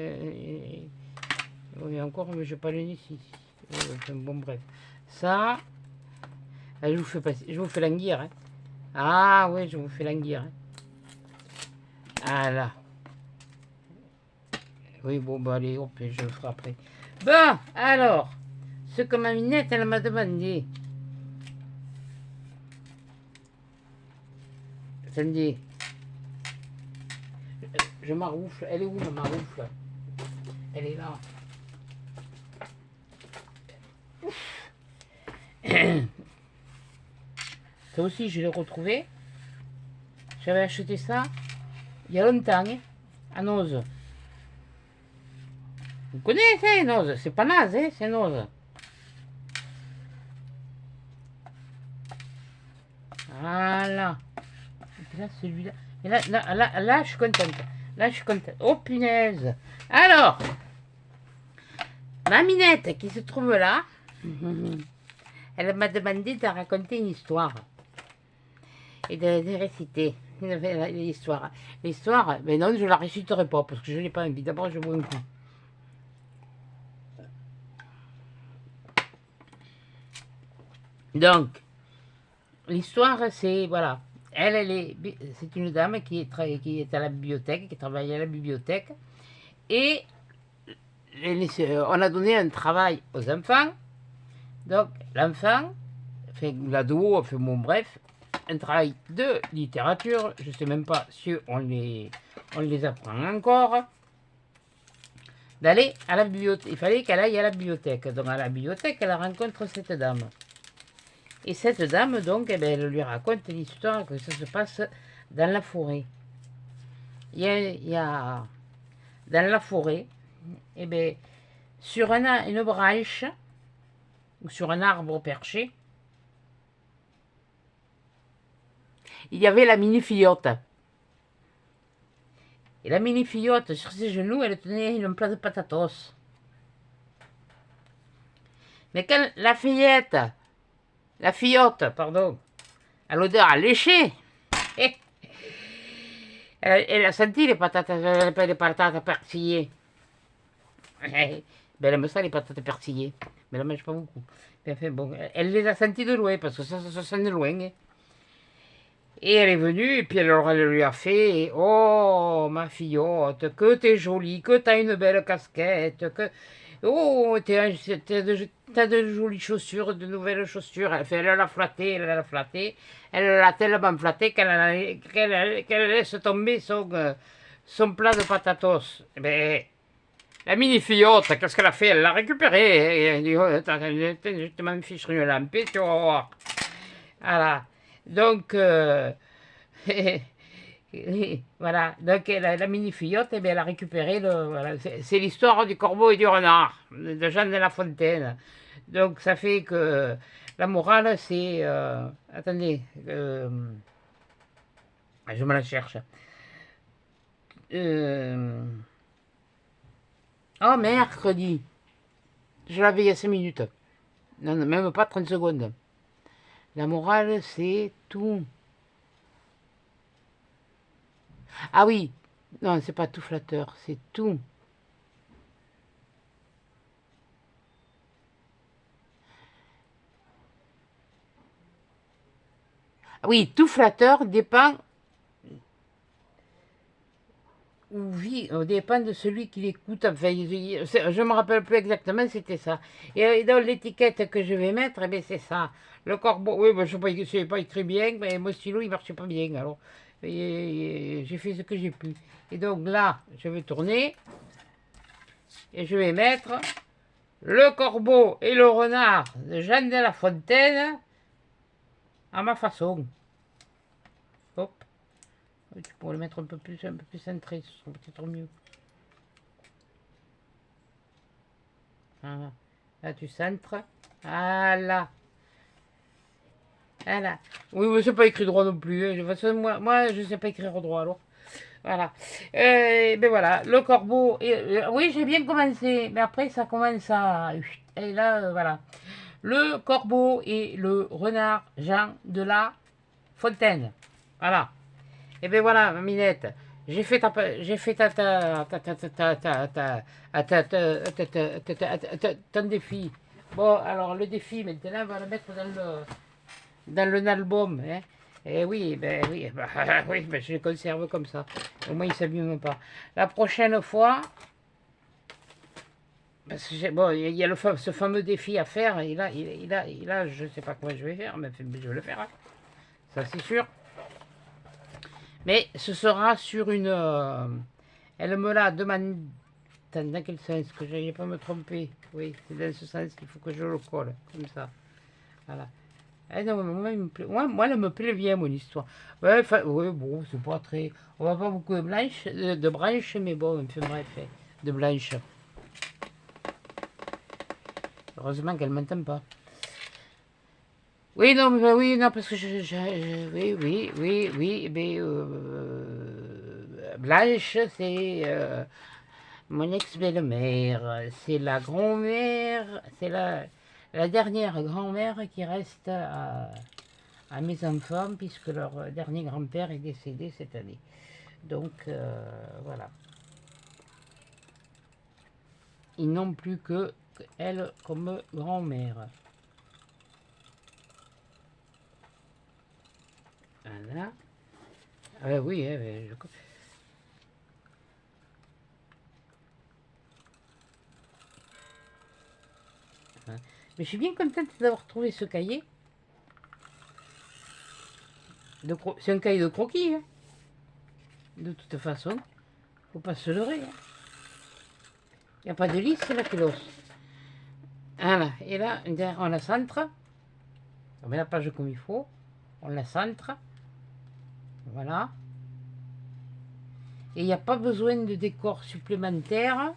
oui, encore, mais je n'ai pas le nez ici. Bon, bref. Ça, je vous fais passer, je vous fais languir. Hein. Ah oui, je vous fais languir. Hein. Voilà. Oui, bon, bah allez, hop, je le ferai après. Bon, alors, ce que ma minette, elle m'a demandé. Attendez. Je maroufle. Elle est où, ma maroufle? Elle est là. Ça aussi, je l'ai retrouvé. J'avais acheté ça il y a longtemps, hein, à Noz. Vous connaissez Noz? C'est pas naze, hein, c'est Noz. Voilà. Et puis là, celui-là. Et là, je suis contente. Là, je suis contente. Oh, punaise. Alors, ma minette qui se trouve là, elle m'a demandé de raconter une histoire. Et de réciter l'histoire. L'histoire, mais non, je ne la réciterai pas parce que je n'ai pas envie. D'abord, je bois un coup. Donc, l'histoire, c'est, voilà, c'est une dame qui est à la bibliothèque, qui travaille à la bibliothèque, et on a donné un travail aux enfants. Donc, l'enfant, enfin, l'ado, enfin, bon, bref, un travail de littérature, je ne sais même pas si on les apprend encore, d'aller à la bibliothèque. Il fallait qu'elle aille à la bibliothèque. Donc, à la bibliothèque, elle rencontre cette dame. Et cette dame, donc, eh bien, elle lui raconte l'histoire que ça se passe dans la forêt. Il y a dans la forêt, eh bien, sur une branche, ou sur un arbre perché, il y avait la mini-fillotte. Et la mini-fillotte, sur ses genoux, elle tenait une plat de patatos. Mais quand la fillotte, pardon, à l'odeur alléchée, elle a senti les patates persillées. Ben, elle aime ça, les patates persillées. Mais elle ne mange pas beaucoup. Mais enfin, bon, elle les a senties de loin, parce que ça se sent de loin. Hein. Et elle est venue, et puis alors elle lui a fait Oh, ma fillotte, que t'es jolie, que t'as une belle casquette, que. Oh, t'as de jolies chaussures, de nouvelles chaussures. Elle l'a flattée, elle l'a flattée. Elle l'a tellement flattée qu'elle laisse tomber son plat de patatos. Ben, la mini-fillotte, qu'est-ce qu'elle a fait? Elle l'a récupéré. Et elle dit, oh, je te m'en fiche une lampe, tu vas voir. Voilà. Donc, voilà. Donc, la mini-fillotte, eh bien, elle a récupéré voilà. C'est l'histoire du corbeau et du renard, de Jean de La Fontaine. Donc, ça fait que la morale, c'est. Attendez. Je me la cherche. Oh, mercredi. Je l'avais il y a 5 minutes. Non, non, même pas 30 secondes. La morale, c'est tout. Ah oui, non, c'est pas tout flatteur, c'est tout. Ah oui, tout flatteur dépend dépend de celui qui l'écoute. Enfin, je me rappelle plus exactement, c'était ça. Et dans l'étiquette que je vais mettre, eh bien, c'est ça. Le corbeau, oui, ben, je ne sais pas écrit bien, mais mon stylo, il marchait pas bien. Alors, j'ai fait ce que j'ai pu. Et donc là, je vais tourner et je vais mettre le corbeau et le renard de Jeanne de La Fontaine à ma façon. Hop. Tu pourrais le mettre un peu plus centré, ce serait peut-être mieux. Voilà. Là, tu centres. Voilà. Voilà. Oui, mais c'est pas écrit droit non plus. De toute façon, moi je sais pas écrire droit, alors. Voilà. Ben voilà, le corbeau. Oui, j'ai bien commencé, mais après ça commence à. Et là, voilà. Le corbeau et le renard Jean de la Fontaine. Voilà. Et ben voilà, ma Minette. J'ai fait ton défi. Bon, alors le défi, maintenant, on va le mettre dans l'album. Hein. Et oui, ben oui, bah, oui, ben, je les conserve comme ça. Au moins, ils ne s'abîment pas. La prochaine fois, parce que bon, il y a ce fameux défi à faire. Je ne sais pas comment je vais faire, mais je vais le faire. Hein. Ça, c'est sûr. Mais ce sera sur une. Elle me l'a demandé. Dans quel sens? Que je n'aille pas me tromper. Oui, c'est dans ce sens qu'il faut que je le colle. Comme ça. Voilà. Ah non, moi, moi, elle me plaît bien, mon histoire. Ouais, ouais bon, c'est pas très. On va pas beaucoup de branches, mais bon, enfin, bref, de blanches. Heureusement qu'elle m'entend pas. Oui, non, mais, oui, non, parce que oui, mais Blanche, c'est mon ex-belle-mère, c'est la grand-mère, c'est la dernière grand-mère qui reste à mes enfants, puisque leur dernier grand-père est décédé cette année. Donc, voilà. Ils n'ont plus que elle comme grand-mère. Voilà. Ah oui, mais je suis bien contente d'avoir trouvé ce cahier. C'est un cahier de croquis, hein. De toute façon. Faut pas se leurrer. Hein. Il n'y a pas de lisse, c'est la cloche. Voilà. Et là, on la centre. On met la page comme il faut. On la centre. Voilà. Et il n'y a pas besoin de décor supplémentaire,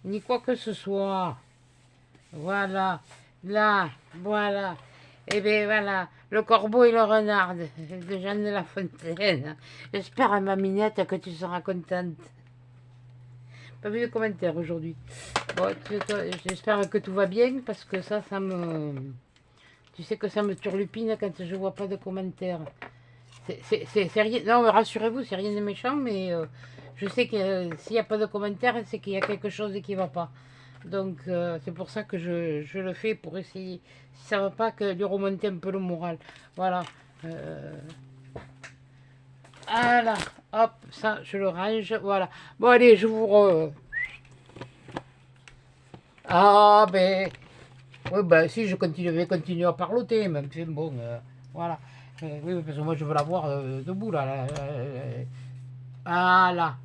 ni quoi que ce soit. Voilà. Là, voilà. Et bien voilà, le corbeau et le renard de Jeanne de La Fontaine. J'espère, ma Minette, que tu seras contente. Pas vu de commentaires aujourd'hui. Bon, j'espère que tout va bien, parce que ça me... Tu sais que ça me turlupine quand je vois pas de commentaires. C'est rien... Non, rassurez-vous, c'est rien de méchant, mais je sais que s'il n'y a pas de commentaires, c'est qu'il y a quelque chose qui ne va pas. Donc, c'est pour ça que je le fais, pour essayer, si ça ne va pas, que lui remonter un peu le moral. Voilà. Voilà. Hop, ça, je le range. Voilà. Bon, allez, je vous... Ah, ben... Oui, ben, si, je vais continuer à parloter, même. Bon, voilà. Oui, parce que moi, je veux la voir debout, là. Voilà.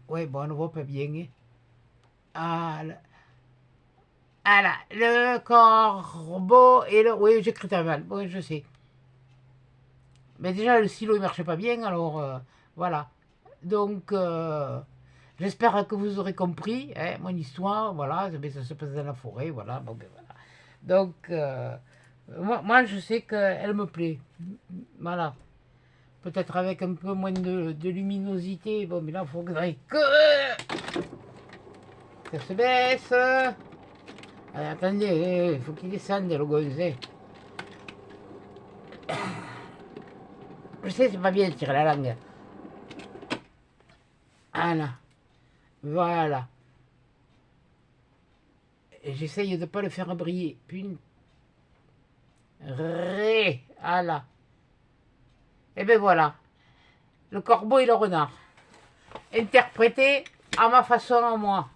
Oui, bon, on ne voit pas bien. Hein. Voilà. Voilà. Le corbeau et le... Oui, j'écris très mal. Oui, je sais. Mais déjà, le stylo, il marchait pas bien, alors... voilà. Donc... j'espère que vous aurez compris hein, mon histoire. Voilà, ça se passe dans la forêt. Voilà, bon, ben voilà. Donc... moi, je sais qu'elle me plaît. Voilà. Peut-être avec un peu moins de luminosité. Bon, mais là, il faudrait que ça se baisse. Allez, attendez, il faut qu'il descende, le gonzé. Je sais, c'est pas bien de tirer la langue. Voilà. Voilà. J'essaye de ne pas le faire briller. Puis Ré. Voilà. Et ben voilà. Le corbeau et le renard. Interprété à ma façon à moi.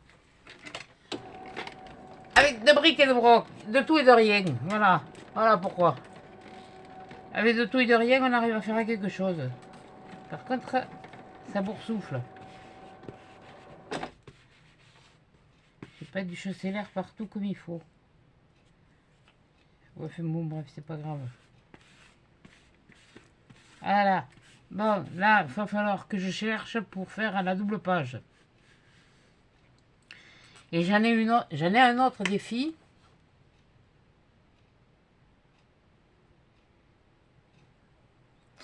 Avec de briques et de broc. De tout et de rien. Voilà. Voilà pourquoi. Avec de tout et de rien, on arrive à faire quelque chose. Par contre, ça boursoufle. C'est pas du chausser l'air partout comme il faut. Ouais, bon, bref, c'est pas grave. Voilà. Bon, là, il va falloir que je cherche pour faire la double page. Et j'en ai un autre défi.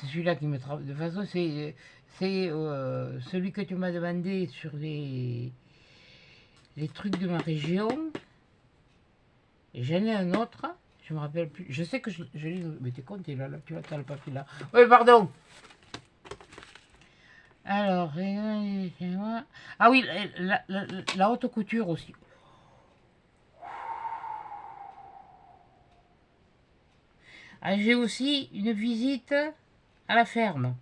c'est celui-là qui me travaille. De toute façon, c'est celui que tu m'as demandé sur les trucs de ma région. J'en ai un autre. Je me rappelle plus. Je sais que je l'ai. Mais t'es con, t'es là, tu as le papier là. Oui, pardon. Alors, ah oui, la haute couture aussi. Ah, j'ai aussi une visite à la ferme.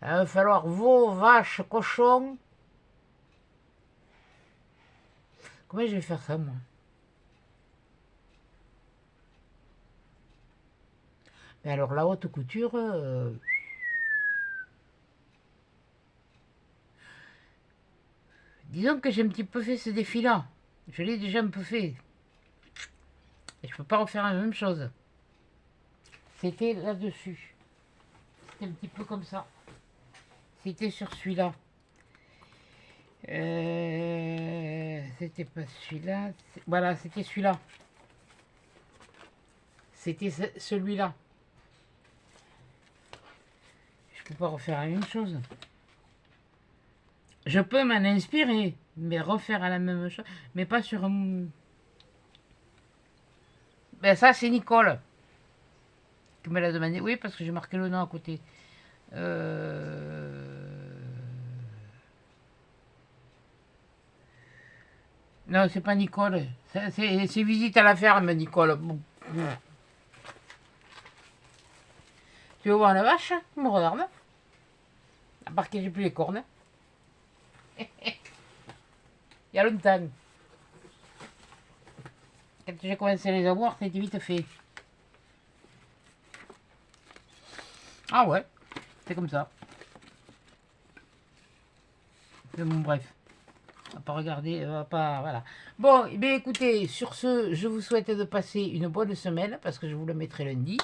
Il va falloir veaux, vaches, cochons. Comment je vais faire ça, moi? Mais alors, la haute couture... Disons que j'ai un petit peu fait ce défi-là. Je l'ai déjà un peu fait. Et je peux pas refaire la même chose. C'était là-dessus. C'était un petit peu comme ça. C'était sur celui-là. C'était pas celui-là. Voilà, c'était celui-là. C'était celui-là. Je peux pas refaire la même chose. Je peux m'en inspirer, mais refaire à la même chose, mais pas sur un... Ben ça, c'est Nicole qui me l'a demandé. Oui, parce que j'ai marqué le nom à côté. Non, c'est pas Nicole. C'est visite à la ferme, Nicole. Bon. Tu veux voir la vache? Me regarde. À part que j'ai plus les cornes. Il y a longtemps. Quand j'ai commencé à les avoir, c'était vite fait. Ah ouais, c'est comme ça. Mais bon, bref. On va pas regarder, on va pas... Voilà. Bon, eh bien écoutez, sur ce, je vous souhaite de passer une bonne semaine, parce que je vous le mettrai lundi.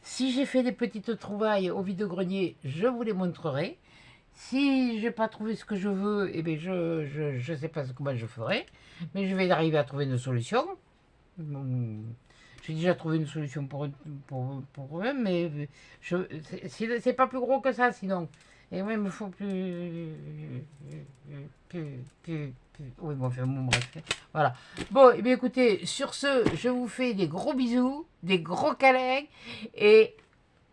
Si j'ai fait des petites trouvailles au vide-grenier, je vous les montrerai. Si j'ai pas trouvé ce que je veux, eh bien je sais pas comment je ferai. Mais je vais arriver à trouver une solution. J'ai déjà trouvé une solution pour eux, mais c'est pas plus gros que ça sinon. Et moi, il me faut oui, bon, enfin, bon, bref. Voilà. Bon, et bien écoutez, sur ce, je vous fais des gros bisous, des gros câlins, et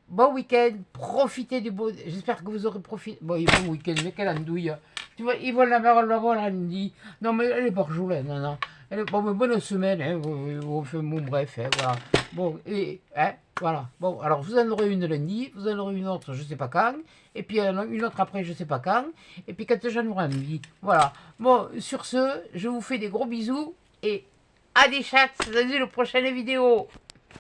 bon week-end, profitez du beau... J'espère que vous aurez profité... Bon, bon week-end, mais quelle andouille. Tu vois, ils vont la lundi. Non, mais elle est barjoule, non, non. Elle est... Bon, mais bonne semaine, hein. Bon, bref, hein, voilà. Bon, et... Hein, voilà. Bon, alors, vous en aurez une lundi, vous en aurez une autre, je sais pas quand, et puis une autre après, je sais pas quand, et puis quand j'en aurai envie. Voilà. Bon, sur ce, je vous fais des gros bisous, et à des chats, dans une prochaine vidéo.